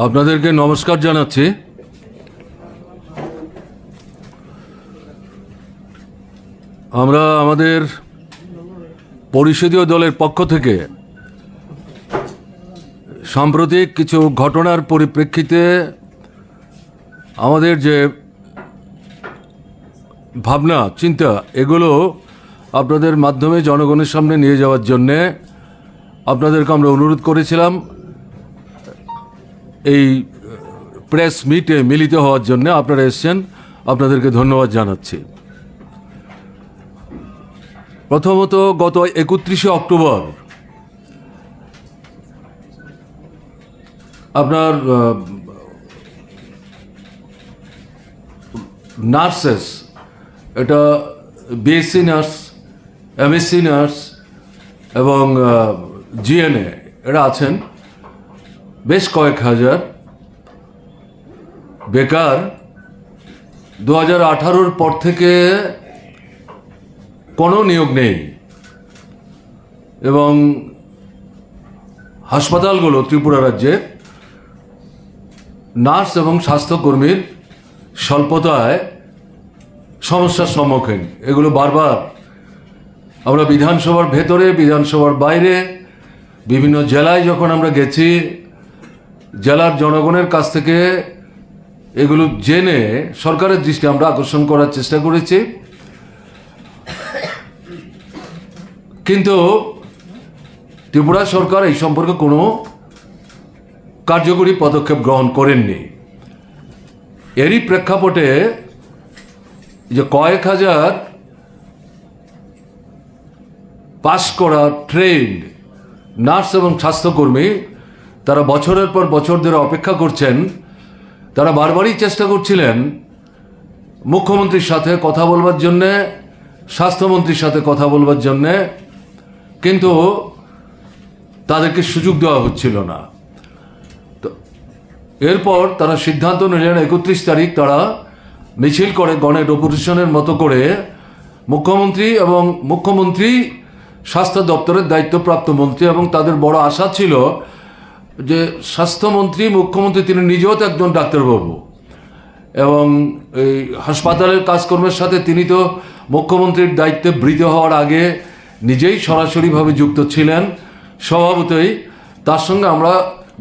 আপনাদেরকে নমস্কার জানাচ্ছি। আমরা আমাদের পরিষদীয় দলের পক্ষ থেকে সাম্প্রতিক কিছু ঘটনার পরিপ্রেক্ষিতে আমাদের যে ভাবনা চিন্তা এগুলো আপনাদের মাধ্যমে জনগণের সামনে নিয়ে যাওয়ার জন্যে আপনাদেরকে আমরা অনুরোধ করেছিলাম এই প্রেস মিটে মিলিত হওয়ার জন্য। আপনারা এসছেন, আপনাদেরকে ধন্যবাদ জানাচ্ছি। প্রথমত গত 31শে অক্টোবর আপনার নার্সেস, এটা বিএসসি নার্স, এমএসসি নার্স এবং জিএনএ এরা আছেন, বেশ কয়েক হাজার বেকার 2018-র পর থেকে কোনো নিয়োগ নেই এবং হাসপাতালগুলো ত্রিপুরা রাজ্যে নার্স এবং স্বাস্থ্যকর্মীর স্বল্পতায় সমস্যার সম্মুখীন। এগুলো বারবার আমরা বিধানসভার ভেতরে, বিধানসভার বাইরে, বিভিন্ন জেলায় যখন আমরা গেছি, জেলার জনগণের কাছ থেকে এগুলো জেনে সরকারের দৃষ্টি আমরা আকর্ষণ করার চেষ্টা করেছি, কিন্তু ত্রিপুরা সরকার এই সম্পর্কে কোনো কার্যকরী পদক্ষেপ গ্রহণ করেননি। এরই প্রেক্ষাপটে যে কয়েক হাজার পাস করা ট্রেন্ড নার্স এবং স্বাস্থ্যকর্মী তারা বছরের পর বছর ধরে অপেক্ষা করছেন। তারা বারবারই চেষ্টা করছিলেন মুখ্যমন্ত্রীর সাথে কথা বলবার জন্যে, স্বাস্থ্যমন্ত্রীর সাথে কথা বলবার জন্যে, কিন্তু তাদেরকে সুযোগ দেওয়া হচ্ছিল না। তো এরপর তারা সিদ্ধান্ত নিলেন 31 তারিখ তারা মিছিল করে গণেট অপারেশনের মতো করে মুখ্যমন্ত্রী এবং মুখ্যমন্ত্রী, স্বাস্থ্য দপ্তরের দায়িত্বপ্রাপ্ত মন্ত্রী, এবং তাদের বড় আশা ছিল যে স্বাস্থ্যমন্ত্রী, মুখ্যমন্ত্রী তিনি নিজেও তো একজন ডাক্তারবাবু এবং এই হাসপাতালের কাজকর্মের সাথে তিনি তো মুখ্যমন্ত্রীর দায়িত্বে বৃত হওয়ার আগে নিজেই সরাসরিভাবে যুক্ত ছিলেন। স্বভাবতই তার সঙ্গে আমরা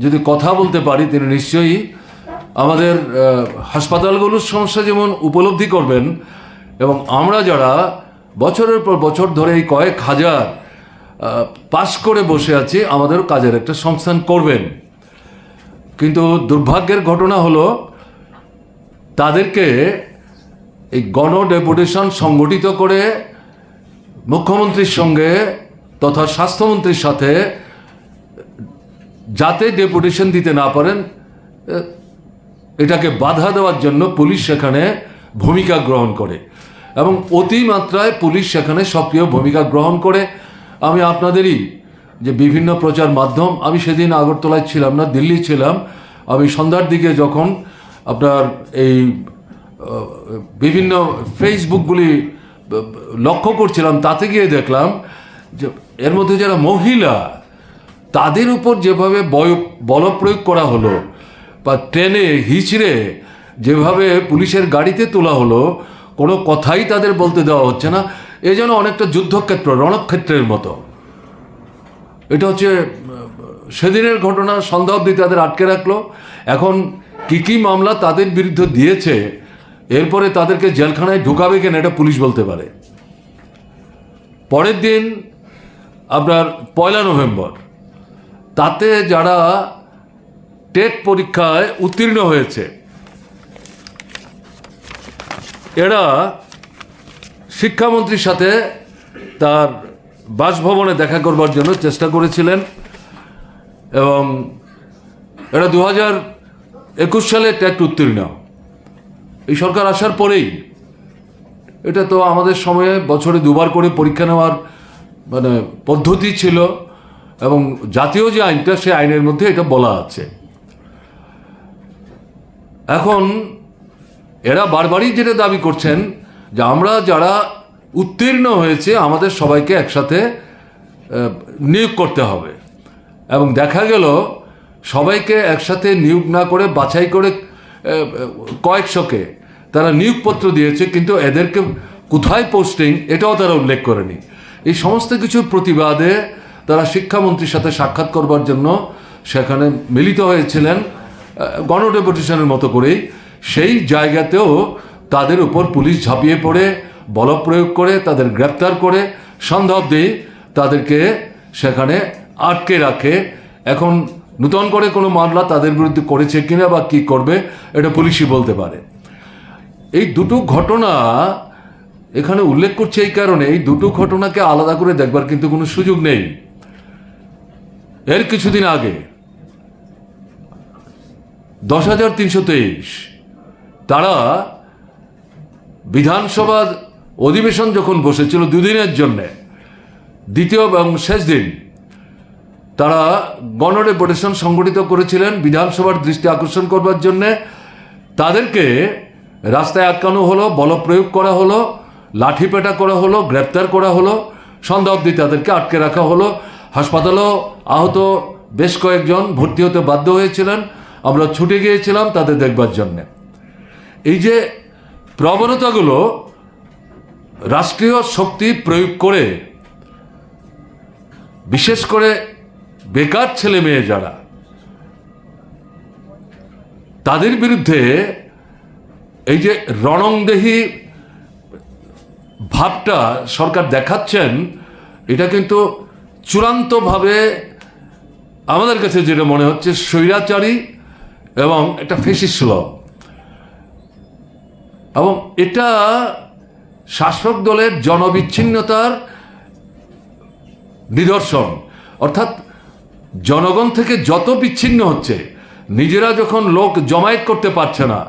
যদি কথা বলতে পারি তিনি নিশ্চয়ই আমাদের হাসপাতালগুলোর সমস্যা যেমন উপলব্ধি করবেন এবং আমরা যারা বছরের পর বছর ধরে এই কয়েক হাজার পাস করে বসে আছি আমাদের কাজের একটা সংস্থান করবেন। কিন্তু দুর্ভাগ্যের ঘটনা হলো তাদেরকে এই গণ ডেপুটেশন সংগঠিত করে মুখ্যমন্ত্রীর সঙ্গে তথা স্বাস্থ্যমন্ত্রীর সাথে যাতে ডেপুটেশন দিতে না পারেন এটাকে বাধা দেওয়ার জন্য পুলিশ সেখানে ভূমিকা গ্রহণ করে এবং অতিমাত্রায় পুলিশ সেখানে সক্রিয় ভূমিকা গ্রহণ করে। আমি আপনাদেরই যে বিভিন্ন প্রচার মাধ্যম, আমি সেদিন আগরতলায় ছিলাম না, দিল্লি ছিলাম, আমি সন্ধ্যার দিকে যখন আপনার এই বিভিন্ন ফেসবুকগুলি লক্ষ্য করছিলাম তাতে গিয়ে দেখলাম যে এর মধ্যে যারা মহিলা তাদের উপর যেভাবে বলপ্রয়োগ করা হলো বা ট্রেনে হিচড়ে যেভাবে পুলিশের গাড়িতে তোলা হলো, কোনো কথাই তাদের বলতে দেওয়া হচ্ছে না। এ যেন অনেকটা যুদ্ধক্ষেত্র, রণক্ষেত্রের মতো। এটা হচ্ছে সেদিনের ঘটনা। সন্ধ্যা অবধি তাদের আটকে রাখলো। এখন কি মামলা তাদের বিরুদ্ধে দিয়েছে, এরপরে তাদেরকে জেলখানায় ঢুকাবে কেন এটা পুলিশ বলতে পারে। পরের দিন আপনার 1 নভেম্বর তাতে যারা টেট পরীক্ষায় উত্তীর্ণ হয়েছে এরা শিক্ষামন্ত্রীর সাথে তার বাসভবনে দেখা করবার জন্য চেষ্টা করেছিলেন এবং এরা 2021 সালে টেট উত্তীর্ণ। এই সরকার আসার পরেই, এটা তো আমাদের সময়ে বছরে 2বার করে পরীক্ষা নেওয়ার মানে পদ্ধতি ছিল এবং জাতীয় যে আইনটা সেই আইনের মধ্যে এটা বলা আছে। এখন এরা বারবারই যেটা দাবি করছেন যে আমরা যারা উত্তীর্ণ হয়েছে আমাদের সবাইকে একসাথে নিয়োগ করতে হবে এবং দেখা গেল সবাইকে একসাথে নিয়োগ না করে বাছাই করে কয়েকশোকে তারা নিয়োগপত্র দিয়েছে, কিন্তু এদেরকে কোথায় পোস্টিং এটাও তারা উল্লেখ করেনি। এই সমস্ত কিছুর প্রতিবাদে তারা শিক্ষামন্ত্রীর সাথে সাক্ষাৎ করবার জন্য সেখানে মিলিত হয়েছিলেন গণডেপুটেশনের মতো করেই। সেই জায়গাতেও তাদের উপর পুলিশ ঝাঁপিয়ে পড়ে বলপ্রয়োগ করে তাদের গ্রেপ্তার করে সন্ধ্যা অবধি তাদেরকে সেখানে আটকে রাখে। এখন নূতন করে কোনো মামলা তাদের বিরুদ্ধে করেছে কিনা বা কি করবে এটা পুলিশই বলতে পারে। এই দুটো ঘটনা এখানে উল্লেখ করছে এই কারণে, এই দুটো ঘটনাকে আলাদা করে দেখবার কিন্তু কোনো সুযোগ নেই। এর কিছুদিন আগে 10,323 তারা বিধানসভা অধিবেশন যখন বসেছিল দুদিনের জন্যে, দ্বিতীয় এবং শেষ দিন তারা গণডেপুটেশন সংগঠিত করেছিলেন বিধানসভার দৃষ্টি আকর্ষণ করবার জন্যে। তাদেরকে রাস্তায় আটকানো হলো, বলপ্রয়োগ করা হলো, লাঠিপেটা করা হলো, গ্রেপ্তার করা হলো, সন্ধ্যা অবধি তাদেরকে আটকে রাখা হলো। হাসপাতালেও আহত বেশ কয়েকজন ভর্তি হতে বাধ্য হয়েছিলেন। আমরা ছুটে গিয়েছিলাম তাদের দেখবার জন্যে। এই যে প্রবণতাগুলো রাষ্ট্রীয় শক্তি প্রয়োগ করে, বিশেষ করে বেকার ছেলে মেয়ে যারা, তাদের বিরুদ্ধে এই যে রণংদেহী ভাবটা সরকার দেখাচ্ছেন, এটা কিন্তু চূড়ান্তভাবে আমাদের কাছে যেটা মনে হচ্ছে স্বৈরাচারী এবং একটা ফ্যাসিস্ট। এবং এটা শাসক দলের জনবিচ্ছিন্নতার নিদর্শন। অর্থাৎ জনগণ থেকে যত বিচ্ছিন্ন হচ্ছে, নিজেরা যখন লোক জমায়েত করতে পারছে না,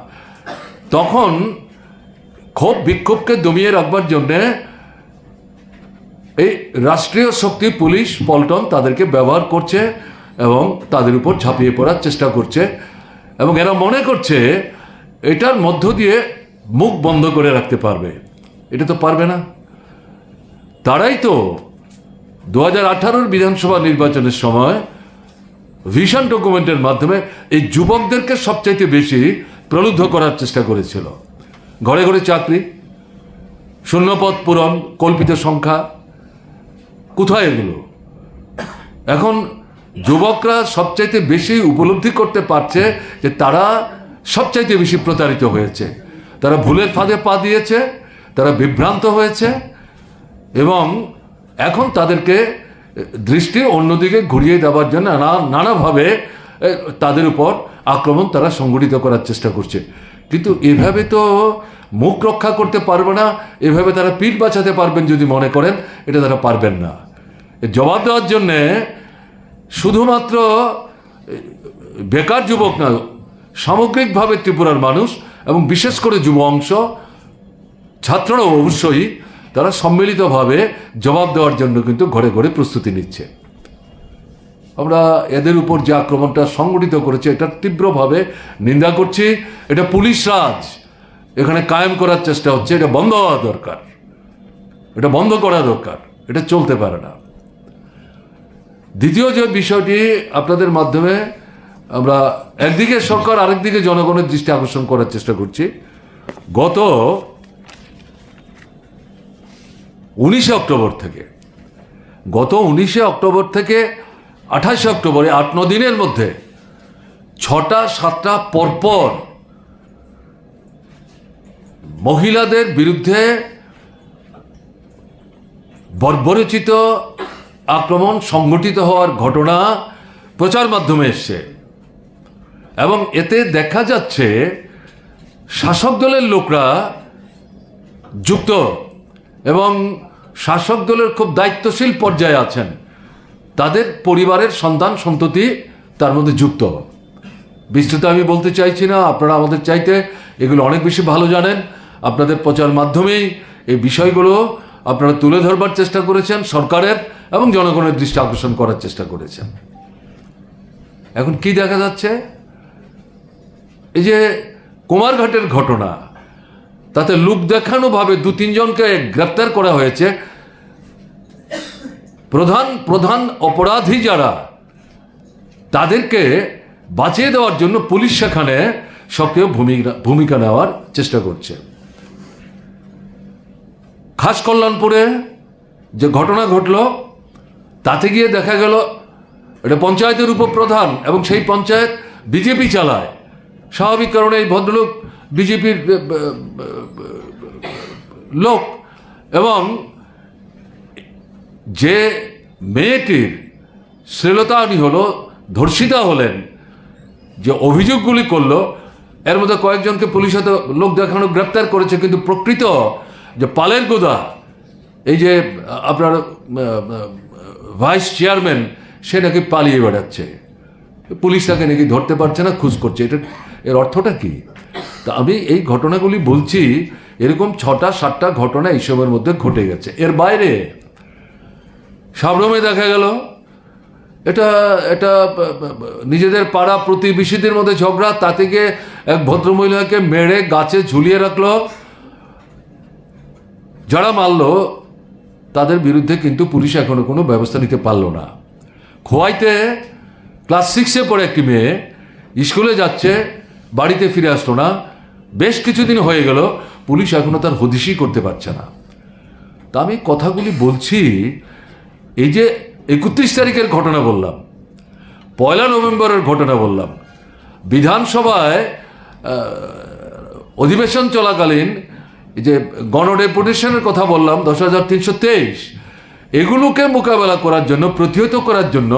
তখন ক্ষোভ বিক্ষোভকে দমিয়ে রাখবার জন্যে এই রাষ্ট্রীয় শক্তি পুলিশ পল্টন তাদেরকে ব্যবহার করছে এবং তাদের উপর ঝাঁপিয়ে পড়ার চেষ্টা করছে। এবং এরা মনে করছে এটার মধ্য দিয়ে মুখ বন্ধ করে রাখতে পারবে। এটা তো পারবে না। তারাই তো 2018 বিধানসভা নির্বাচনের সময় ভিশন ডকুমেন্টের মাধ্যমে এই যুবকদেরকে সবচাইতে বেশি প্রলুব্ধ করার চেষ্টা করেছিল। ঘরে ঘরে চাকরি, শূন্যপদ পূরণ, কল্পিত সংখ্যা, কোথায় এগুলো? এখন যুবকরা সবচাইতে বেশি উপলব্ধি করতে পারছে যে তারা সবচাইতে বেশি প্রতারিত হয়েছে, তারা ভুলের ফাঁদে পা দিয়েছে, তারা বিভ্রান্ত হয়েছে এবং এখন তাদেরকে দৃষ্টি অন্যদিকে ঘুরিয়ে দেওয়ার জন্য নানাভাবে তাদের উপর আক্রমণ তারা সংগঠিত করার চেষ্টা করছে। কিন্তু এভাবে তো মুখ রক্ষা করতে পারবে না, এভাবে তারা পিঠ বাঁচাতে পারবেন যদি মনে করেন, এটা তারা পারবেন না। জবাব দেওয়ার জন্যে শুধুমাত্র বেকার যুবক না, সামগ্রিকভাবে ত্রিপুরার মানুষ এবং বিশেষ করে যুব অংশ, ছাত্ররাও অবশ্যই তারা সম্মিলিতভাবে জবাব দেওয়ার জন্য কিন্তু ঘরে ঘরে প্রস্তুতি নিচ্ছে। আমরা এদের উপর যে আক্রমণটা সংগঠিত করেছে এটা তীব্রভাবে নিন্দা করছি। এটা পুলিশ রাজ এখানে কায়েম করার চেষ্টা হচ্ছে, এটা বন্ধ হওয়া দরকার, এটা বন্ধ করা দরকার, এটা চলতে পারে না। দ্বিতীয় যে বিষয়টি আপনাদের মাধ্যমে আমরা একদিকে সরকার আরেকদিকে জনগণের দৃষ্টি আকর্ষণ করার চেষ্টা করছি, গত 19 অক্টোবর থেকে 28 অক্টোবরে 8-9 দিনের মধ্যে 6টা-7টা পরপর মহিলাদের বিরুদ্ধে বর্বরচিত আক্রমণ সংগঠিত হওয়ার ঘটনা প্রচার মাধ্যমে এসছে এবং এতে দেখা যাচ্ছে শাসক দলের লোকরা যুক্ত এবং শাসক দলের খুব দায়িত্বশীল পর্যায়ে আছেন, তাদের পরিবারের সন্তান সন্ততি তার মধ্যে যুক্ত। বিস্তৃত আমি বলতে চাইছি না, আপনারা আমাদের চাইতে এগুলো অনেক বেশি ভালো জানেন। আপনাদের প্রচার মাধ্যমেই এই বিষয়গুলো আপনারা তুলে ধরবার চেষ্টা করেছেন, সরকারের এবং জনগণের দৃষ্টি আকর্ষণ করার চেষ্টা করেছেন। এখন কি দেখা যাচ্ছে, এই যে কুমারঘাটের ঘটনা, তাতে লোক দেখানোভাবে 2-3 জনকে গ্রেপ্তার করা হয়েছে। প্রধান অপরাধী যারা, তাদেরকে বাঁচিয়ে দেওয়ার জন্য পুলিশ সেখানে সক্রিয় ভূমিকা নেওয়ার চেষ্টা করছে। খাস কল্যাণপুরে যে ঘটনা ঘটল তাতে গিয়ে দেখা গেল এটা পঞ্চায়েতের উপপ্রধান এবং সেই পঞ্চায়েত বিজেপি চালায়। স্বাভাবিক কারণে এই ভদ্রলোক বিজেপির লোক, এবং যে মেয়েটির শ্লীলতাহানি হলো, ধর্ষিতা হলেন, যে অভিযোগগুলি করলো, এর মধ্যে কয়েকজনকে পুলিশ হয়তো লোক দেখানো গ্রেপ্তার করেছে, কিন্তু প্রকৃত যে পালের গোদা এই যে আপনার ভাইস চেয়ারম্যান সে নাকি পালিয়ে বেড়াচ্ছে, পুলিশ তাকে নাকি ধরতে পারছে না, খোঁজ করছে। এর অর্থটা কি? তা আমি এই ঘটনাগুলি বলছি, এরকম 6টা-7টা ঘটনা এইসবের মধ্যে ঘটে গেছে। এর বাইরে সাবরমে দেখা গেল এটা নিজেদের পাড়া প্রতিবেশীদের মধ্যে ঝগড়া, তাতে গিয়ে এক ভদ্রমহিলাকে মেরে গাছে ঝুলিয়ে রাখলো। যারা মারলো তাদের বিরুদ্ধে কিন্তু পুলিশ এখনো কোনো ব্যবস্থা নিতে পারল না। খোয়াইতে ক্লাস 6-এ পড়ে একটি মেয়ে স্কুলে যাচ্ছে, বাড়িতে ফিরে আসলো না, বেশ কিছুদিন হয়ে গেল, পুলিশ এখনো তার হদিশই করতে পারছে না। তা আমি কথাগুলি বলছি, এই যে 31 তারিখের ঘটনা বললাম, 1 নভেম্বরের ঘটনা বললাম, বিধানসভায় অধিবেশন চলাকালীন যে গণডেপুটেশনের কথা বললাম 10,323, এগুলোকে মোকাবেলা করার জন্য, প্রতিহত করার জন্য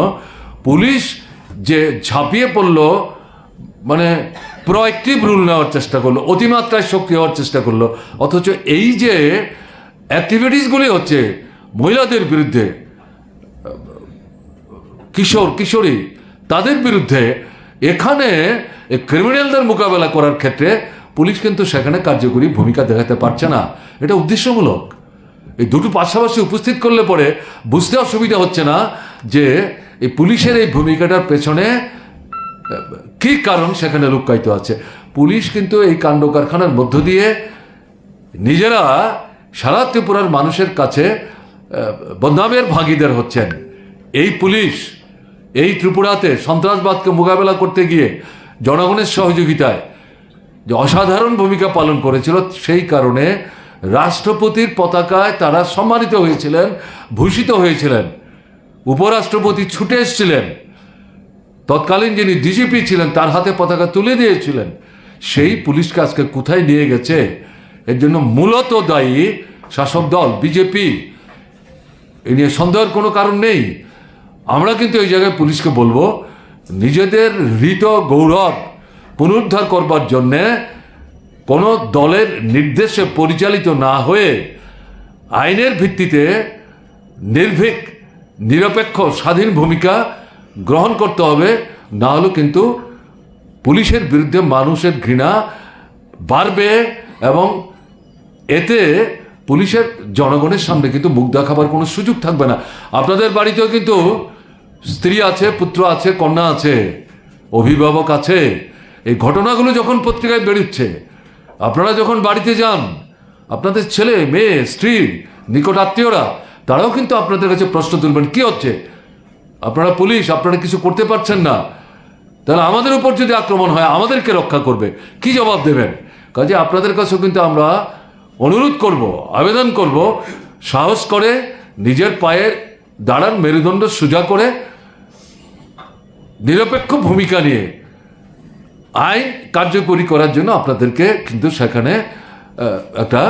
পুলিশ যে ঝাঁপিয়ে পড়ল, মানে প্রোঅ্যাক্টিভ রুল নেওয়ার চেষ্টা করলো, অতিমাত্রায় সক্রিয় হওয়ার চেষ্টা করলো। অথচ এই যে অ্যাক্টিভিটিসগুলি হচ্ছে মহিলাদের বিরুদ্ধে, কিশোরী তাদের বিরুদ্ধে, এখানে ক্রিমিনালদের মোকাবেলা করার ক্ষেত্রে পুলিশ কিন্তু সেখানে কার্যকরী ভূমিকা দেখাতে পারছে না। এটা উদ্দেশ্যমূলক। এই দুটো পাশাপাশি উপস্থিত করলে পরে বুঝতে অসুবিধা হচ্ছে না যে এই পুলিশের এই ভূমিকাটার পেছনে কি কারণ সেখানে লুক্কায়িত আছে। পুলিশ কিন্তু এই কাণ্ড কারখানার মধ্য দিয়ে নিজেরা সারা ত্রিপুরার মানুষের কাছে বদনামের ভাগীদার হচ্ছেন। এই পুলিশ এই ত্রিপুরাতে সন্ত্রাসবাদকে মোকাবেলা করতে গিয়ে জনগণের সহযোগিতায় যে অসাধারণ ভূমিকা পালন করেছিল, সেই কারণে রাষ্ট্রপতির পতাকায় তারা সম্মানিত হয়েছিলেন, ভূষিত হয়েছিলেন। উপরাষ্ট্রপতি ছুটে এসেছিলেন, তৎকালীন যিনি ডিজিপি ছিলেন তার হাতে পতাকা তুলে দিয়েছিলেন। সেই পুলিশকে আজকে কোথায় নিয়ে গেছে, এর জন্য মূলত দায়ী শাসক দল বিজেপি। এ নিয়ে সন্দেহের কোনো কারণ নেই। আমরা কিন্তু এই জায়গায় পুলিশকে বলবো, নিজেদের হৃত গৌরব পুনরুদ্ধার করবার জন্যে কোনো দলের নির্দেশে পরিচালিত না হয়ে আইনের ভিত্তিতে নির্ভীক, নিরপেক্ষ, স্বাধীন ভূমিকা গ্রহণ করতে হবে। না হলে কিন্তু পুলিশের বিরুদ্ধে মানুষের ঘৃণা বাড়বে এবং এতে পুলিশের জনগণের সামনে কিন্তু মুখ দেখাবার কোনো সুযোগ থাকবে না। আপনাদের বাড়িতেও কিন্তু স্ত্রী আছে, পুত্র আছে, কন্যা আছে, অভিভাবক আছে। এই ঘটনাগুলো যখন পত্রিকায় বেরোচ্ছে, আপনারা যখন বাড়িতে যান, আপনাদের ছেলে মেয়ে, স্ত্রী, নিকট আত্মীয়রা তারাও কিন্তু আপনাদের কাছে প্রশ্ন তুলবেন, কি হচ্ছে, আপনারা পুলিশ, আপনারা কিছু করতে পারছেন না, তাহলে আমাদের উপর যদি আক্রমণ হয় আমাদেরকে রক্ষা করবে, কি জবাব দেবেন? কাজে আপনাদের কাছেও কিন্তু আমরা অনুরোধ করব, আবেদন করব, সাহস করে নিজের পায়ে দাঁড়ান, মেরুদণ্ড সোজা করে নিরপেক্ষ ভূমিকা নিয়ে আইন কার্যকরী করার জন্য আপনাদেরকে কিন্তু সেখানে একটা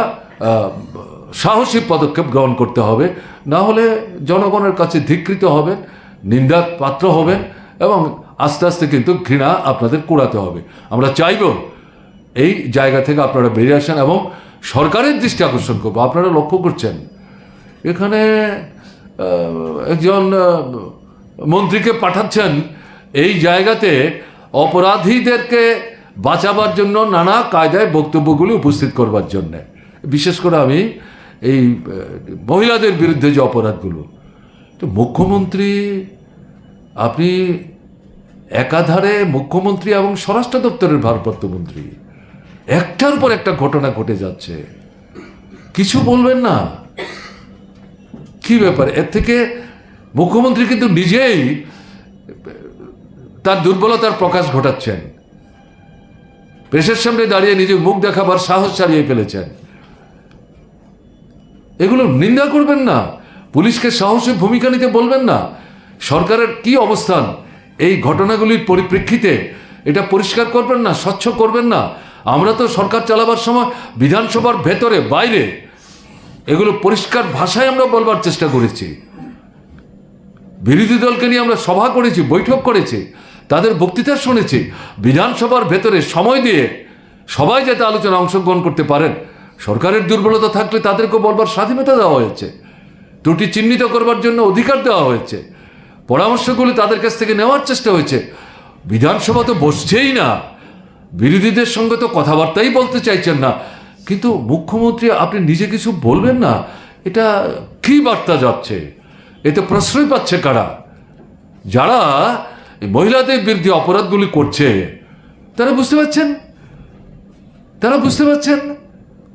সাহসী পদক্ষেপ গ্রহণ করতে হবে। না হলে জনগণের কাছে ধিক্কৃত হবেন, নিন্দার পাত্র হবেন এবং আস্তে আস্তে কিন্তু ঘৃণা আপনাদের কুড়াতে হবে। আমরা চাইব এই জায়গা থেকে আপনারা বেরিয়ে আসেন এবং সরকারের দৃষ্টি আকর্ষণ করবো। আপনারা লক্ষ্য করছেন এখানে একজন মন্ত্রীকে পাঠাচ্ছেন এই জায়গাতে অপরাধীদেরকে বাঁচাবার জন্য, নানা কায়দায় বক্তব্যগুলি উপস্থিত করবার জন্যে। বিশেষ করে আমি এই মহিলাদের বিরুদ্ধে যে অপরাধগুলো, তো মুখ্যমন্ত্রী, আপনি একাধারে মুখ্যমন্ত্রী এবং স্বরাষ্ট্র দপ্তরের ভারপ্রাপ্ত মন্ত্রী, একটার পর একটা ঘটনা ঘটে যাচ্ছে, কিছু বলবেন না? কি ব্যাপার? এর থেকে মুখ্যমন্ত্রী কিন্তু নিজেই তার দুর্বলতার প্রকাশ ঘটাচ্ছেন, প্রেসের সামনে দাঁড়িয়ে নিজের মুখ দেখাবার সাহস ছাড়িয়ে ফেলেছেন। এগুলো নিন্দা করবেন না, পুলিশকে সাহসী ভূমিকা নিতে বলবেন না। সরকারের কি অবস্থান এই ঘটনাগুলির পরিপ্রেক্ষিতে এটা পরিষ্কার করবেন না, স্বচ্ছ করবেন না। আমরা তো সরকার চালাবার সময় বিধানসভার ভেতরে বাইরে এগুলো পরিষ্কার ভাষায় আমরা বলবার চেষ্টা করেছি। বিরোধী দলকে নিয়ে আমরা সভা করেছি, বৈঠক করেছি, তাদের বক্তৃতা শুনেছি। বিধানসভার ভেতরে সময় দিয়ে সবাই যাতে আলোচনা অংশগ্রহণ করতে পারেন, সরকারের দুর্বলতা থাকলে তাদেরকে বলবার স্বাধীনতা দেওয়া হয়েছে, ত্রুটি চিহ্নিত করবার জন্য অধিকার দেওয়া হয়েছে, পরামর্শগুলি তাদের কাছ থেকে নেওয়ার চেষ্টা হয়েছে। বিধানসভা তো বসছেই না, বিরোধীদের সঙ্গে তো কথাবার্তাই বলতে চাইছেন না, কিন্তু মুখ্যমন্ত্রী আপনি নিজে কিছু বলবেন না, এটা কি বার্তা যাচ্ছে? এতে প্রশ্রয় পাচ্ছে কারা? যারা মহিলাদের বিরুদ্ধে অপরাধগুলি করছে তারা বুঝতে পারছেন,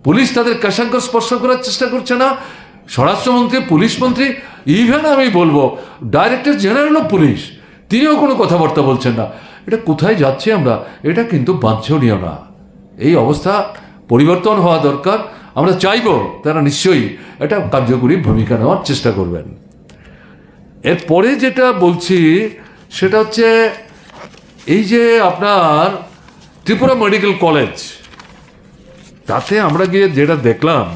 পুলিশ তাদের কাশাঙ্ক স্পর্শ করার চেষ্টা করছে না। স্বরাষ্ট্রমন্ত্রী, পুলিশ মন্ত্রী, ইভেন আমি বলবো ডাইরেক্টর জেনারেল অফ পুলিশ, তিনিও কোনো কথাবার্তা বলছেন না। এটা কোথায় যাচ্ছে আমরা? এটা কিন্তু বাঞ্ছনীয় না। এই অবস্থা পরিবর্তন হওয়া দরকার। আমরা চাইব তারা নিশ্চয়ই এটা কার্যকরী ভূমিকা নেওয়ার চেষ্টা করবেন। এরপরে যেটা বলছি সেটা হচ্ছে এই যে আপনার ত্রিপুরা মেডিকেল কলেজ, তাতে আমরা গিয়ে যেটা দেখলাম,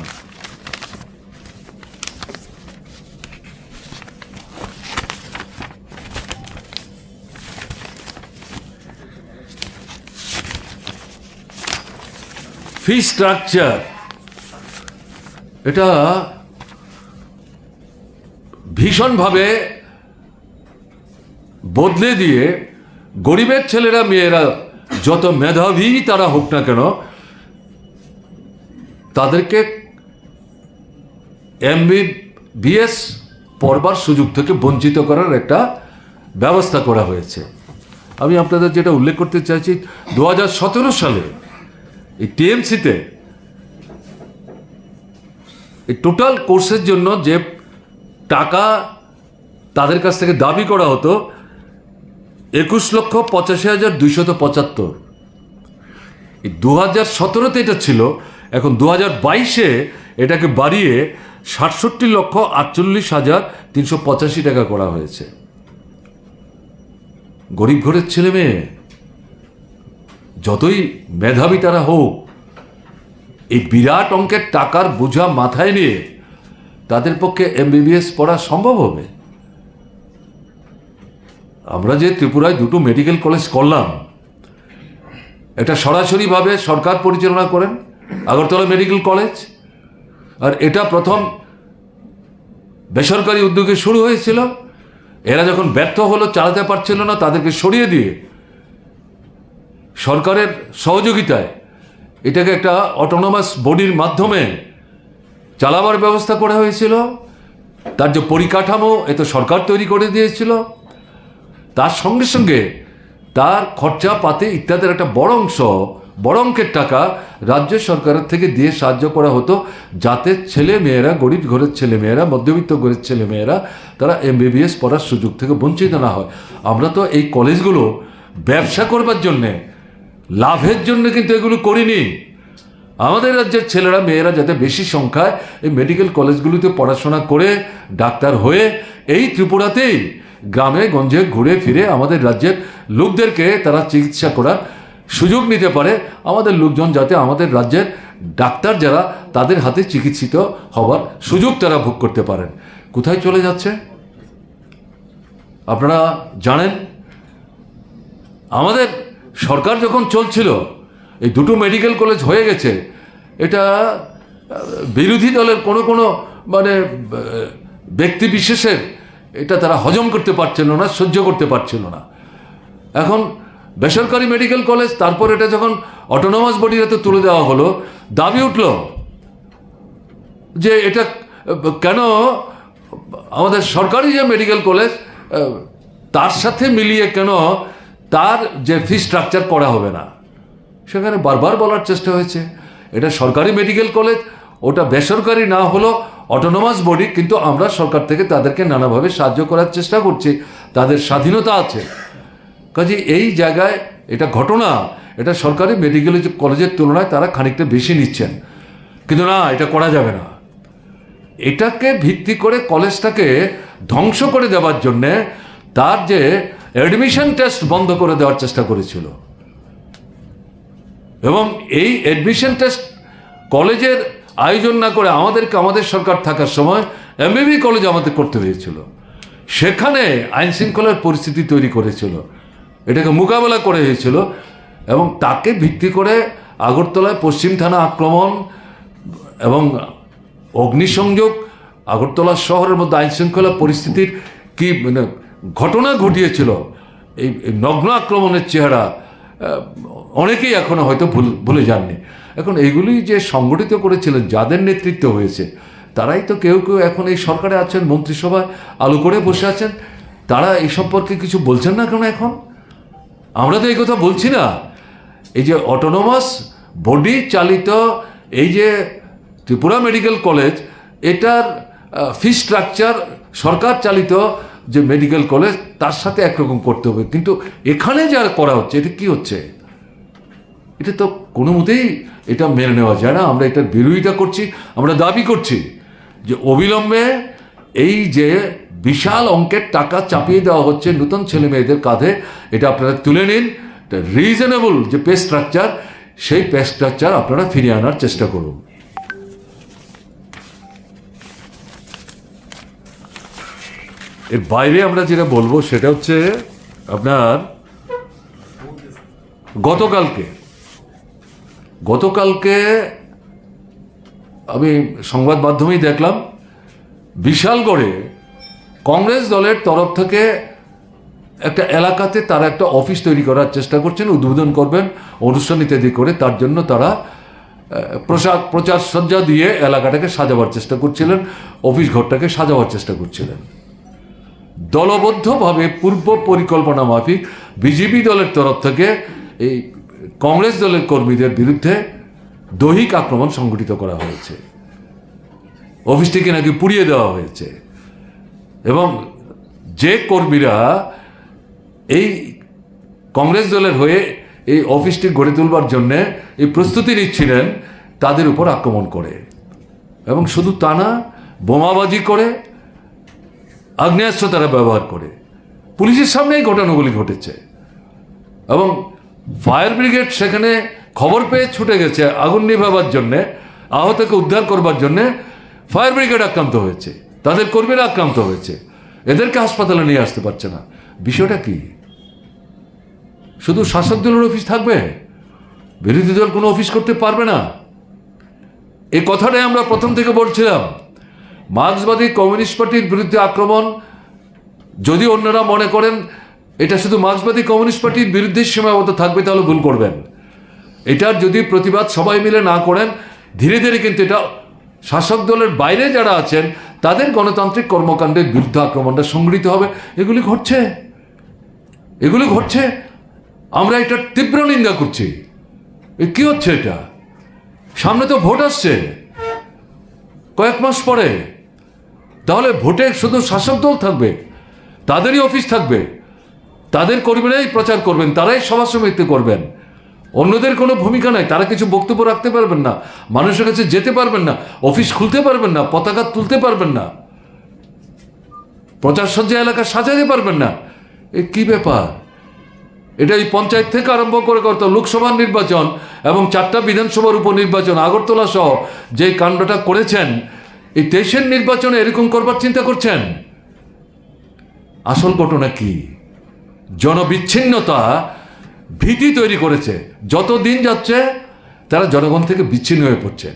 ফি স্ট্রাকচার এটা ভীষণভাবে বদলে দিয়ে গরিবের ছেলেরা মেয়েরা যত মেধাবী তারা হোক না কেন, তাদেরকে MBBS পড়বার সুযোগ থেকে বঞ্চিত করার একটা ব্যবস্থা করা হয়েছে। আমি আপনাদের যেটা উল্লেখ করতে চাইছি, 2017 সালে এই TMCতে এই টোটাল কোর্সের জন্য যে টাকা তাদের কাছ থেকে দাবি করা হতো 21,85,275। এই 2017-তে এটা ছিল, এখন 2022-এ এটাকে বাড়িয়ে 67,48,385 টাকা করা হয়েছে। গরিব ঘরের ছেলে মেয়ে যতই মেধাবী তারা হোক, এই বিরাট অঙ্কের টাকার বোঝা মাথায় নিয়ে তাদের পক্ষে MBBS পড়া সম্ভব হবে? আমরা যে ত্রিপুরায় দুটো মেডিকেল কলেজ করলাম, এটা সরাসরিভাবে সরকার পরিচালনা করেন, আগরতলা মেডিকেল কলেজ, আর এটা প্রথম বেসরকারি উদ্যোগে শুরু হয়েছিল। এরা যখন ব্যর্থ হলো, চালাতে পারছিল না, তাদেরকে সরিয়ে দিয়ে সরকারের সহযোগিতায় এটাকে একটা অটোনমাস বডির মাধ্যমে চালাবার ব্যবস্থা করা হয়েছিল। তার যে পরিকাঠামো এ তো সরকার তৈরি করে দিয়েছিল, তার সঙ্গে সঙ্গে তার খরচা পাতি ইত্যাদির একটা বড় অংশ, বড় অঙ্কের টাকা রাজ্য সরকারের থেকে দিয়ে সাহায্য করা হতো, যাতে ছেলে মেয়েরা, গরিব ঘরের ছেলে মেয়েরা, মধ্যবিত্ত ঘরের ছেলে মেয়েরা তারা MBBS পড়ার সুযোগ থেকে বঞ্চিত না হয়। আমরা তো এই কলেজগুলো ব্যবসা করবার জন্যে, লাভের জন্য কিন্তু এগুলো করিনি। আমাদের রাজ্যের ছেলেরা মেয়েরা যাতে বেশি সংখ্যায় এই মেডিকেল কলেজগুলিতে পড়াশোনা করে ডাক্তার হয়ে এই ত্রিপুরাতেই গ্রামে গঞ্জে ঘুরে ফিরে আমাদের রাজ্যের লোকদেরকে তারা চিকিৎসা করার সুযোগ নিতে পারে, আমাদের লোকজন যাতে আমাদের রাজ্যের ডাক্তার যারা তাদের হাতে চিকিৎসিত হবার সুযোগ তারা ভোগ করতে পারেন। কোথায় চলে যাচ্ছে আপনারা জানেন? আমাদের সরকার যখন চলছিল, এই দুটো মেডিকেল কলেজ হয়ে গেছে, এটা বিরোধী দলের কোনো মানে ব্যক্তি বিশেষের এটা তারা হজম করতে পারছিল না, সহ্য করতে পারছিল না। এখন বেসরকারি মেডিকেল কলেজ, তারপর এটা যখন অটোনমাস বডির হাতে তুলে দেওয়া হলো, দাবি উঠল যে এটা কেন আমাদের সরকারি যে মেডিকেল কলেজ তার সাথে মিলিয়ে কেন তার যে ফি স্ট্রাকচার করা হবে না। সেখানে বারবার বলার চেষ্টা হয়েছে এটা সরকারি মেডিকেল কলেজ, ওটা বেসরকারি না হলো অটোনমাস বডি, কিন্তু আমরা সরকার থেকে তাদেরকে নানাভাবে সাহায্য করার চেষ্টা করছি, তাদের স্বাধীনতা আছে। কাজে এই জায়গায় এটা ঘটনা, এটা সরকারি মেডিকেল কলেজের তুলনায় তারা খানিকটা বেশি নিচ্ছেন, কিন্তু না, এটা করা যাবে না। এটাকে ভিত্তি করে কলেজটাকে ধ্বংস করে দেওয়ার জন্যে তার যে অ্যাডমিশন টেস্ট বন্ধ করে দেওয়ার চেষ্টা করেছিল, এবং এই অ্যাডমিশন টেস্ট কলেজের আয়োজন না করে আমাদের সরকার থাকার সময় এমবিবি কলেজ আমাদের করতে হয়েছিল। সেখানে আইন শৃঙ্খলার পরিস্থিতি তৈরি করেছিল, এটাকে মোকাবেলা করে হয়েছিল, এবং তাকে ভিত্তি করে আগরতলায় পশ্চিম থানা আক্রমণ এবং অগ্নিসংযোগ, আগরতলা শহরের মধ্যে আইন শৃঙ্খলা পরিস্থিতির কি ঘটনা ঘটিয়েছিল, এই নগ্ন আক্রমণের চেহারা অনেকেই এখনো হয়তো ভুলে যাননি। এখন এইগুলি যে সংগঠিত করেছিলেন, যাদের নেতৃত্ব হয়েছে, তারাই তো কেউ কেউ এখন এই সরকারে আছেন, মন্ত্রিসভায় আলো করে বসে আছেন, তারা এই সম্পর্কে কিছু বলছেন না কেন? এখন আমরা তো এই কথা বলছি না। এই যে অটোনোমাস বডি চালিত এই যে ত্রিপুরা মেডিকেল কলেজ, এটার ফি স্ট্রাকচার সরকার চালিত যে মেডিকেল কলেজ তার সাথে একরকম করতে হবে, কিন্তু এখানে যা করা হচ্ছে এটা কি হচ্ছে? এটা তো কোনো মতেই এটা মেনে নেওয়া যায় না। আমরা এটার বিরোধিতা করছি, আমরা দাবি করছি যে অবিলম্বে এই যে বিশাল অঙ্কের টাকা চাপিয়ে দেওয়া হচ্ছে নতুন ছেলে মেয়েদের কাঁধে, এটা আপনারা তুলে নিন। রিজনেবল যে পে স্ট্রাকচার, সেই পে স্ট্রাকচার আপনারা ফিরিয়ে আনার চেষ্টা করুন। এর বাইরে আমরা যেটা বলবো সেটা হচ্ছে আপনার গতকালকে আমি সংবাদ মাধ্যমেই দেখলাম, বিশালগড়ে কংগ্রেস দলের তরফ থেকে একটা এলাকাতে তারা একটা অফিস তৈরি করার চেষ্টা করছেন, উদ্বোধন করবেন, অনুষ্ঠান ইত্যাদি করে। তার জন্য তারা প্রচার সজ্জা দিয়ে এলাকাটাকে সাজাবার চেষ্টা করছিলেন, অফিস ঘরটাকে সাজাবার চেষ্টা করছিলেন। দলবদ্ধভাবে পূর্ব পরিকল্পনা মাফিক বিজেপি দলের তরফ থেকে এই কংগ্রেস দলের কর্মীদের বিরুদ্ধে দৈহিক আক্রমণ সংঘটিত করা হয়েছে, অফিসটিকে নাকি পুড়িয়ে দেওয়া হয়েছে, এবং যে কর্মীরা এই কংগ্রেস দলের হয়ে এই অফিসটি গড়ে তুলবার জন্যে এই প্রস্তুতি নিচ্ছিলেন, তাদের উপর আক্রমণ করে, এবং শুধু তা না, বোমাবাজি করে, আগ্নেয়াস্ত্র তারা ব্যবহার করে। পুলিশের সামনেই ঘটনাগুলি ঘটেছে, এবং ফায়ার ব্রিগেড সেখানে খবর পেয়ে ছুটে গেছে আগুন নিভাবার জন্যে, আহতকে উদ্ধার করবার জন্যে। ফায়ার ব্রিগেড আক্রান্ত হয়েছে, তাদের কর্মীরা আক্রান্ত হয়েছে, এদেরকে হাসপাতালে নিয়ে আসতে পারছে না। বিষয়টা কি? শুধু শাসক দলের অফিস থাকবে, বিরোধী দল কোনো অফিস করতে পারবে না? এই কথাটাই আমরা প্রথম থেকে বলছিলাম। মার্ক্সবাদী কমিউনিস্ট পার্টির বিরুদ্ধে আক্রমণ, যদি অন্যরা মনে করেন এটা শুধু মার্ক্সবাদী কমিউনিস্ট পার্টির বিরুদ্ধে সীমাবদ্ধ থাকবে, তাহলে ভুল করবেন। এটার যদি প্রতিবাদ সবাই মিলে না করেন, ধীরে ধীরে কিন্তু এটা শাসক দলের বাইরে যারা আছেন তাদের গণতান্ত্রিক কর্মকাণ্ডের বিরুদ্ধে আক্রমণটা সংগঠিত হবে। এগুলি ঘটছে, আমরা এটা তীব্র নিন্দা করছি। কি হচ্ছে এটা? সামনে তো ভোট আসছে কয়েক মাস পরে, তাহলে ভোটে শুধু শাসক দল থাকবে, তাদেরই অফিস থাকবে, তাদের কর্মীরাই প্রচার করবেন, তারাই সভা সমিতি করবেন, অন্যদের কোনো ভূমিকা নাই। তারা কিছু বক্তব্য রাখতে পারবেন না, মানুষের কাছে যেতে পারবেন না, অফিস খুলতে পারবেন না, পতাকা তুলতে পারবেন না, প্রচার সজ্জা এলাকা সাজাতে পারবেন না। এ কি ব্যাপার? এটা এই পঞ্চায়েত থেকে আরম্ভ করে করতো লোকসভার নির্বাচন এবং 4টা বিধানসভার উপনির্বাচন, আগরতলা সহ যে কাণ্ডটা করেছেন, এই 23-এর নির্বাচনে এরকম করবার চিন্তা করছেন? আসল ঘটনা কি? জনবিচ্ছিন্নতা ভীতি তৈরি করেছে। যত দিন যাচ্ছে তারা জনগণ থেকে বিচ্ছিন্ন হয়ে পড়ছেন,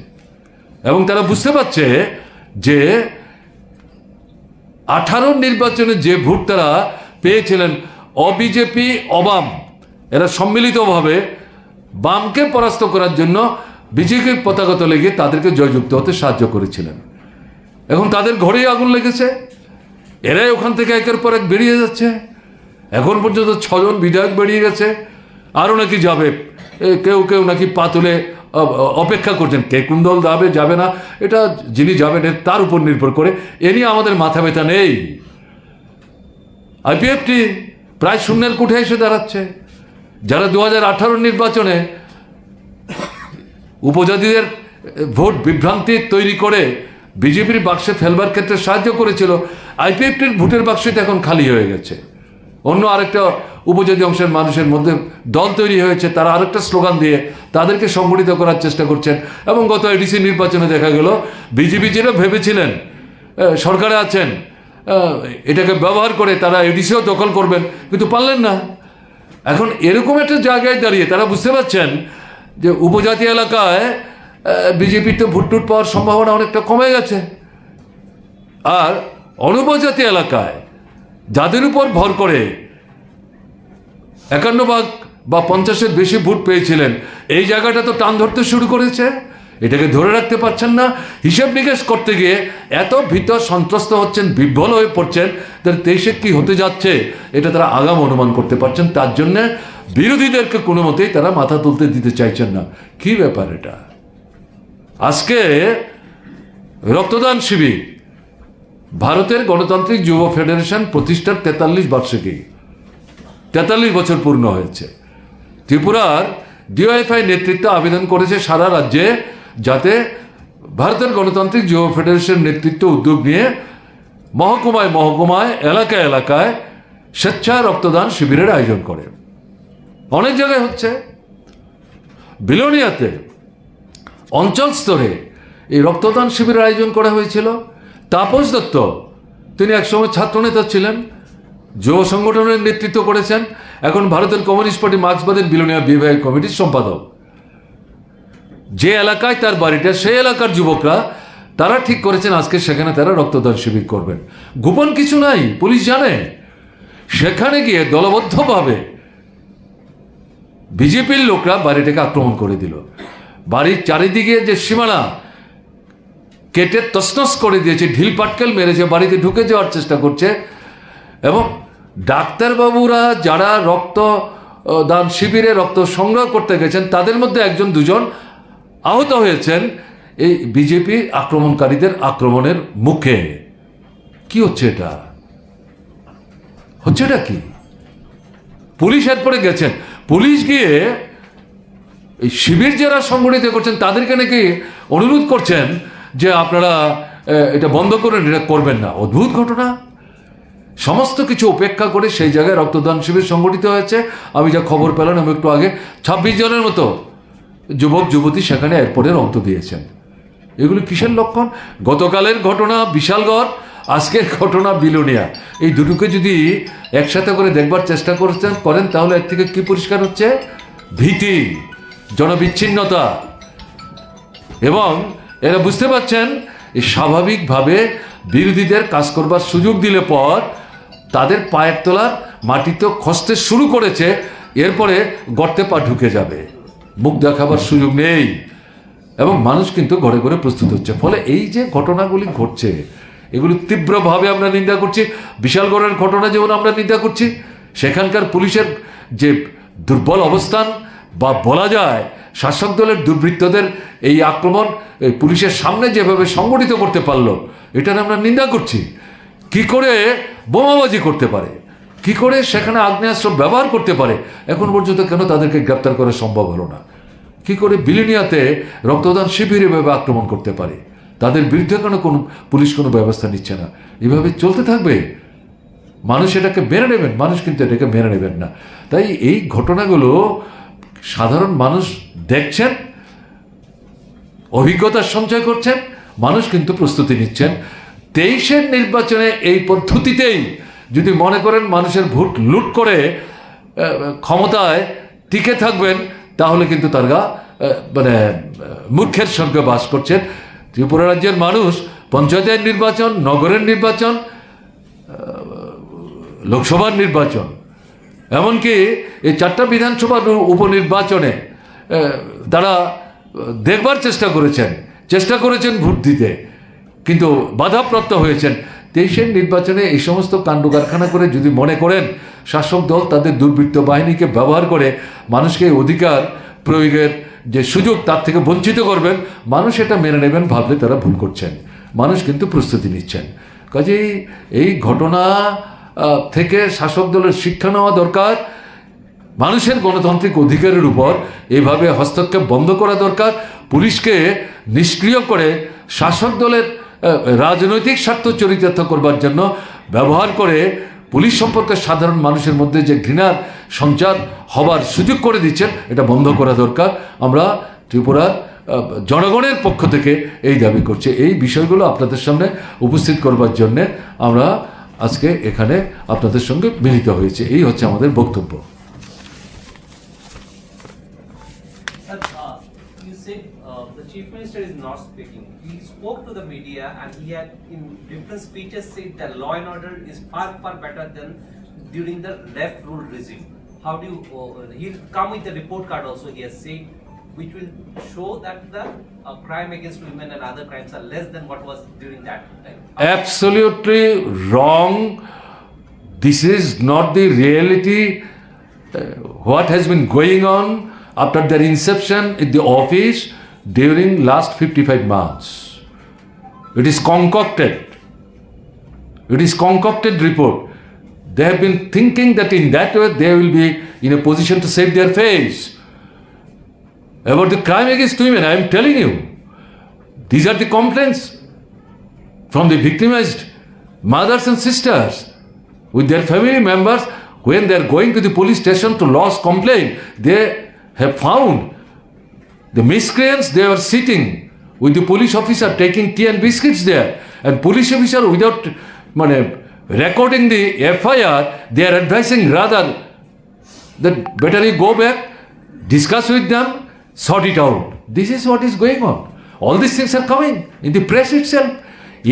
এবং তারা বুঝতে পারছে যে 18 নির্বাচনে যে ভোট তারা পেয়েছিলেন, অবিজেপি অবাম এরা সম্মিলিতভাবে বামকে পরাস্ত করার জন্য বিজেপির পতাকা তলে গিয়ে তাদেরকে জয়যুক্ত হতে সাহায্য করেছিলেন। এখন তাদের ঘরেই আগুন লেগেছে, এরাই ওখান থেকে একের পর এক বেরিয়ে যাচ্ছে। এখন পর্যন্ত 6 জন বিধায়ক বেরিয়ে গেছে, আরও নাকি যাবে। কেউ কেউ নাকি পা তুলে অপেক্ষা করছেন কে কোন দল যাবে না, এটা যিনি যাবেন তার উপর নির্ভর করে। এ নিয়ে আমাদের মাথা ব্যথা নেই। আইপিএফটি প্রায় শূন্যের কুঠে এসে দাঁড়াচ্ছে। যারা 2018 নির্বাচনে উপজাতিদের ভোট বিভ্রান্তি তৈরি করে বিজেপির বাক্সে ফেলবার ক্ষেত্রে সাহায্য করেছিল, আইপিএফটির ভোটের বাক্সটা এখন খালি হয়ে গেছে। অন্য আরেকটা উপজাতি অংশের মানুষের মধ্যে দল তৈরি হয়েছে, তারা আরেকটা স্লোগান দিয়ে তাদেরকে সংগঠিত করার চেষ্টা করছেন। এবং গত এডিসি নির্বাচনে দেখা গেল বিজেপি যেটা ভেবেছিলেন সরকারে আছেন এটাকে ব্যবহার করে তারা এডিসিও দখল করবেন, কিন্তু পারলেন না। এখন এরকম একটা জায়গায় দাঁড়িয়ে তারা বুঝতে পারছেন যে উপজাতি এলাকায় বিজেপির তো ভোট টুট পাওয়ার সম্ভাবনা অনেকটা কমে গেছে। আর অনুপজাতি এলাকায় যাদের উপর ভর করে 51 বা 50-এর বেশি ভোট পেয়েছিলেন, এই জায়গাটা তো টান ধরতে শুরু করেছে। এটাকে ধরে রাখতে পারছেন না। হিসেব নিকেশ করতে গিয়ে এত ভীত সন্ত্রস্ত হচ্ছেন, বিহ্বল হয়ে পড়ছেন, তার 23-এ কি হতে যাচ্ছে এটা তারা আগাম অনুমান করতে পারছেন। তার জন্য বিরোধীদেরকে কোনো মতেই তারা মাথা তুলতে দিতে চাইছেন না। কি ব্যাপার এটা? আজকে রক্তদান শিবির, ভারতের গণতান্ত্রিক যুব ফেডারেশন প্রতিষ্ঠার 43 বার্ষিকী, 43 বছর পূর্ণ হয়েছে। ত্রিপুরার ডিওএফআই নেতৃত্ব আবেদন করেছে সারা রাজ্যে যাতে ভারতের গণতান্ত্রিক যুব ফেডারেশন নেতৃত্ব উদ্যোগ নিয়ে মহকুমায় মহকুমায় এলাকায় এলাকায় স্বেচ্ছা রক্তদান শিবিরের আয়োজন করে। অনেক জায়গায় হচ্ছে। বিলোনিয়াতে অঞ্চল স্তরে এই রক্তদান শিবিরের আয়োজন করা হয়েছিল। তাপস দত্ত, তিনি একসময় ছাত্রনেতা ছিলেন, যুব সংগঠনের নেতৃত্ব করেছেন, এখন ভারতের কমিউনিস্ট পার্টি মার্ক্সবাদের বিলোনিয়া বিভাগীয় কমিটির সম্পাদক। যে এলাকায় তার বাড়িটা, সেই এলাকার যুবকরা তারা ঠিক করেছেন আজকে সেখানে তারা রক্তদান শিবির করবেন। গোপন কিছু নাই, পুলিশ জানে। সেখানে গিয়ে দলবদ্ধভাবে বিজেপির লোকরা বাড়িটাকে আক্রমণ করে দিল। বাড়ির চারিদিকে যে সীমানা কেটে তছনছ করে দিয়েছে, ঢিল পাটকেল মেরেছে, বাড়িতে ঢুকে যাওয়ার চেষ্টা করছে। এবং ডাক্তারবাবুরা যারা রক্ত দান শিবিরে রক্ত সংগ্রহ করতে গেছেন তাদের মধ্যে 1-2 আহত হয়েছেন এই বিজেপি আক্রমণকারীদের আক্রমণের মুখে। কি হচ্ছে এটা? হচ্ছেটা কি? পুলিশ এরপরে গেছেন, পুলিশ গিয়ে এই শিবির যারা সংগঠিত করছেন তাদেরকে নাকি অনুরোধ করছেন যে আপনারা এটা বন্ধ করেন, এটা করবেন না। অদ্ভুত ঘটনা। সমস্ত কিছু উপেক্ষা করে সেই জায়গায় রক্তদান শিবির সংগঠিত হয়েছে। আমি যা খবর পেলাম আমি একটু আগে, 26 জনের মতো যুবক যুবতী সেখানে এরপরে রক্ত দিয়েছেন। এগুলো কিসের লক্ষণ? গতকালের ঘটনা বিশালগড়, আজকের ঘটনা বিলোনিয়া, এই দুটোকে যদি একসাথে করে দেখবার চেষ্টা করেন তাহলে এর থেকে কি পরিষ্কার হচ্ছে? ভীতি, জনবিচ্ছিন্নতা। এবং এরা বুঝতে পারছেন এই স্বাভাবিকভাবে বিরোধীদের কাজ করবার সুযোগ দিলে পর তাদের পায়ের তলার মাটি তো খসতে শুরু করেছে, এরপরে গর্তে পা ঢুকে যাবে, মুখ দেখাবার সুযোগ নেই। এবং মানুষ কিন্তু ঘরে ঘরে প্রস্তুত হচ্ছে। ফলে এই যে ঘটনাগুলি ঘটছে এগুলি তীব্রভাবে আমরা নিন্দা করছি। বিশালগড়ের ঘটনা যেমন আমরা নিন্দা করছি, সেখানকার পুলিশের যে দুর্বল অবস্থান, বা বলা যায় শাসক দলের দুর্বৃত্তদের এই আক্রমণ এই পুলিশের সামনে যেভাবে সংগঠিত করতে পারলো, এটার আমরা নিন্দা করছি। কি করে বোমাবাজি করতে পারে, কি করে সেখানে আগ্নেয়াস্ত্র ব্যবহার করতে পারে, এখন পর্যন্ত কেন তাদেরকে গ্রেপ্তার করা সম্ভব হলো না? কি করে বিলোনিয়াতে রক্তদান শিবিরে এভাবে আক্রমণ করতে পারে, তাদের বিরুদ্ধে কেন কোনো পুলিশ কোনো ব্যবস্থা নিচ্ছে না? এভাবে চলতে থাকবে, মানুষ এটাকে মেনে নেবেন? মানুষ কিন্তু এটাকে মেনে নেবেন না। তাই এই ঘটনাগুলো সাধারণ মানুষ দেখছেন, অভিজ্ঞতার সঞ্চয় করছেন, মানুষ কিন্তু প্রস্তুতি নিচ্ছেন। 23-এর নির্বাচনে এই পদ্ধতিতেই যদি মনে করেন মানুষের ভোট লুট করে ক্ষমতায় টিকে থাকবেন, তাহলে কিন্তু তারা মানে মূর্খের সঙ্গে বাস করছেন। ত্রিপুরা রাজ্যের মানুষ পঞ্চায়েতের নির্বাচন, নগরের নির্বাচন, লোকসভার নির্বাচন, এমনকি এই 4টা বিধানসভার উপনির্বাচনে তারা দেখবার চেষ্টা করেছেন ভোট দিতে, কিন্তু বাধাপ্রাপ্ত হয়েছেন। 23-এর নির্বাচনে এই সমস্ত কাণ্ড কারখানা করে যদি মনে করেন শাসক দল তাদের দুর্বৃত্ত বাহিনীকে ব্যবহার করে মানুষকে অধিকার প্রয়োগের যে সুযোগ তার থেকে বঞ্চিত করবেন, মানুষ এটা মেনে নেবেন ভাবলে তারা ভুল করছেন। মানুষ কিন্তু প্রস্তুতি নিচ্ছেন। কাজেই এই ঘটনা থেকে শাসক দলের শিক্ষা নেওয়া দরকার। মানুষের গণতান্ত্রিক অধিকারের উপর এইভাবে হস্তক্ষেপ বন্ধ করা দরকার। পুলিশকে নিষ্ক্রিয় করে শাসক দলের রাজনৈতিক স্বার্থ চরিতার্থ করবার জন্য ব্যবহার করে পুলিশ সম্পর্কে সাধারণ মানুষের মধ্যে যে ঘৃণার সঞ্চার হবার সুযোগ করে দিচ্ছেন, এটা বন্ধ করা দরকার। আমরা ত্রিপুরার জনগণের পক্ষ থেকে এই দাবি করছি। এই বিষয়গুলো আপনাদের সামনে উপস্থিত করবার জন্যে আমরা আজকে এখানে আপনাদের সঙ্গে মিলিত হয়েছে। এই হচ্ছে আমাদের বক্তব্য। You said the Chief Minister is not speaking. He spoke to the media and he had in different speeches said that law and order is far better than during the left rule regime. How do you, he'll come with the report card also, he has said, which will show that the crime against women and other crimes are less than what was during that time. Absolutely wrong. This is not the reality. What has been going on after their inception in the office during last 55 months. It is concocted. It is concocted report. They have been thinking that in that way they will be in a position to save their face. About the crime against women, I am telling you, these are the complaints from the victimized mothers and sisters with their family members. When they are going to the police station to lodge complaint, they have found the miscreants, they were sitting with the police officer taking tea and biscuits there, and police officer without recording the FIR, they are advising rather that better you go back, discuss with them, sort it out. This is what is going on. All these things are coming in the press itself.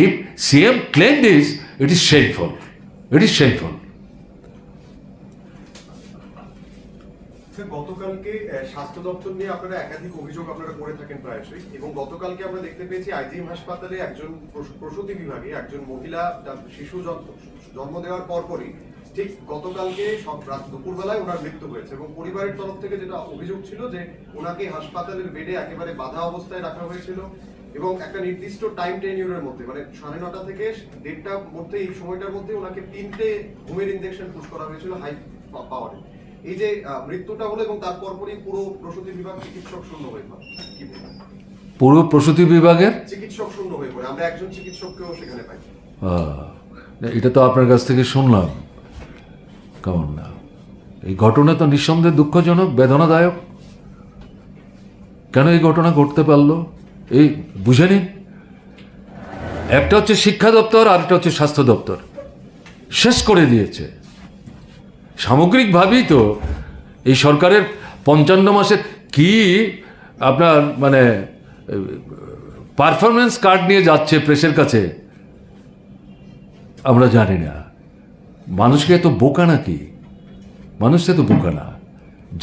If CM claimed this, it is shameful. It is shameful. গতকালকে স্বাস্থ্য দপ্তর নিয়ে আপনারা একাধিক অভিযোগ আপনারা করে থাকেন প্রায়শই, এবং গতকালকে আমরা দেখতে পেয়েছি আইজিএম হাসপাতালে একজন প্রসূতি বিভাগে একজন মহিলা শিশু জন্ম দেওয়ার পরপরই ঠিক গতকালকে দুপুরবেলায় ওনার মৃত্যু হয়েছে, এবং পরিবারের তরফ থেকে যেটা অভিযোগ ছিল যে ওনাকে হাসপাতালের বেডে একেবারে বাধা অবস্থায় রাখা হয়েছিল, এবং একটা নির্দিষ্ট টাইম টেনিউরের মধ্যে 9:30 থেকে 1:30টার মধ্যে, এই সময়টার মধ্যে ওনাকে 3টে ঘুমের ইনজেকশন পুশ করা হয়েছিল হাই পাওয়ারে। এই যে মৃত্যুটা হলো এবং তার পরপরই পুরো প্রসূতি বিভাগ চিকিৎসক শূন্য হয়ে পড়ে, কি বলবেন? পুরো প্রসূতি বিভাগের চিকিৎসক শূন্য হয়ে পড়ে, আমরা একজন চিকিৎসককেও সেখানে পাই। এটা তো আপনার কাছ থেকে শুনলাম, কেমন না? এই ঘটনা তো নিঃসন্দেহে দুঃখজনক, বেদনাদায়ক। কেন এই ঘটনা ঘটতে পারলো এই বুঝে নিন। একটা হচ্ছে শিক্ষা দপ্তর, আর একটা হচ্ছে স্বাস্থ্য দপ্তর। শেষ করে দিয়েছে সামগ্রিকভাবেই। তো এই সরকারের 55 মাসের কি আপনার পারফরমেন্স কার্ড নিয়ে যাচ্ছে প্রেসের কাছে, আমরা জানি না। মানুষকে এত বোকা নাকি? মানুষ এত বোকা না।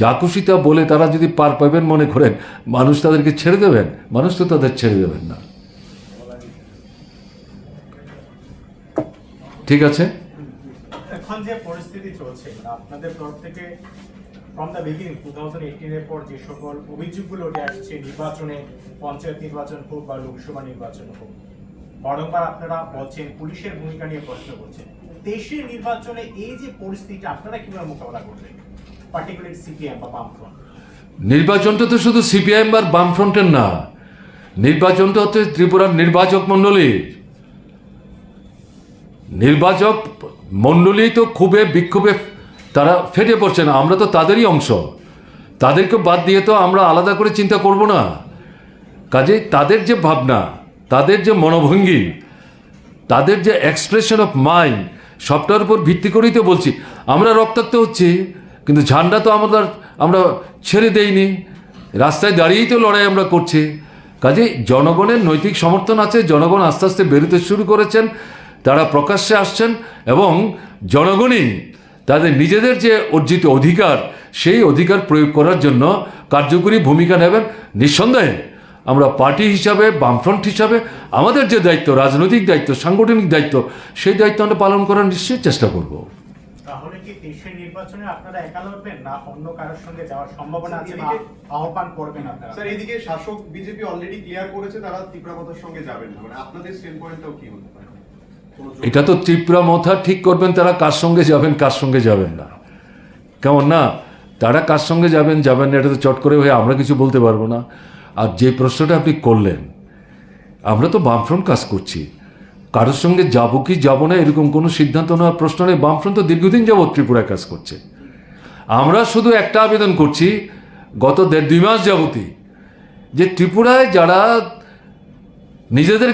যা খুশি তা বলে তারা যদি পার পাবেন মনে করেন, মানুষ তাদেরকে ছেড়ে দেবেন? মানুষ তো তাদের ছেড়ে দেবেন না। ঠিক আছে, এখন যে পরিস্থিতি চলছে, আপনাদের তরফ থেকে ফ্রম দ্য বিগিনিং 2018 এর পর যে সকল অভিযোগগুলো উঠে আসছে, নির্বাচনে, পঞ্চায়েত নির্বাচন হোক বা লোকসভা নির্বাচন হোক, বারংবার আপনারা বলছেন পুলিশের ভূমিকা নিয়ে প্রশ্ন করছেন। দেশের নির্বাচনে এই যে পরিস্থিতি আপনারা কিভাবে মোকাবেলা করবেন, পার্টিকুলারলি সিপিএম বা বামফ্রন্ট? নির্বাচনটা তো শুধু সিপিআইএম বা বামফ্রন্টের না, নির্বাচনটা হচ্ছে ত্রিপুরার নির্বাচক মণ্ডলীর। নির্বাচক মণ্ডলী তো খুবই বিক্ষোভে তারা ফেটে পড়ছে না, আমরা তো তাদেরই অংশ। তাদেরকে বাদ দিয়ে তো আমরা আলাদা করে চিন্তা করব না। কাজেই তাদের যে ভাবনা, তাদের যে মনোভঙ্গি, তাদের যে এক্সপ্রেশন অফ মাইন্ড, সবটার উপর ভিত্তি করেই তো বলছি। আমরা রক্তাক্ত হচ্ছি, কিন্তু ঝান্ডা তো আমরা ছেড়ে দেইনি, রাস্তায় দাঁড়িয়েই তো লড়াই আমরা করছি। কাজেই জনগণের নৈতিক সমর্থন আছে, জনগণ আস্তে আস্তে বেরোতে শুরু করেছেন, তারা প্রকাশ্যে আসছেন, এবং জনগণই তাদের নিজেদের যে অর্জিত অধিকার, সেই অধিকার প্রয়োগ করার জন্য কার্যকরী ভূমিকা নেবেন। নিঃসন্দেহে আমরা পার্টি হিসাবে, বামফ্রন্ট হিসাবে আমাদের যে দায়িত্ব, রাজনৈতিক দায়িত্ব, সাংগঠনিক দায়িত্ব, সেই দায়িত্ব আমরা পালন করার নিশ্চয়ই চেষ্টা করব। তাহলে কি দেশের নির্বাচনে আপনারা একা লড়বেন, না অন্য কারোর সঙ্গে যাওয়ার সম্ভাবনা আছে বা আহ্বান করবেন আপনারা? স্যার, এইদিকে শাসক বিজেপি অলরেডি ক্লিয়ার করেছে তারা তীব্রতার সঙ্গে যাবেন না, আপনাদের স্ট্যান্ড পয়েন্টটাও কি হতে পারে? এটা তো ত্রিপুরা মথা ঠিক করবেন তারা কার সঙ্গে যাবেন কার সঙ্গে যাবেন না, কেমন না? তারা কার সঙ্গে যাবেন যাবেন না এটা তো চট করে হয়ে আমরা কিছু বলতে পারবো না। আর যে প্রশ্নটা আপনি করলেন, আমরা তো বামফ্রন্ট কাজ করছি, কারোর সঙ্গে যাবো কি যাবো না এরকম কোনো সিদ্ধান্ত নেওয়ার প্রশ্ন নেই। বামফ্রন্ট তো দীর্ঘদিন যাবৎ ত্রিপুরায় কাজ করছে। আমরা শুধু একটা আবেদন করছি গত 1.5-2 মাস যাবতই, যে ত্রিপুরায় যারা নিজেদের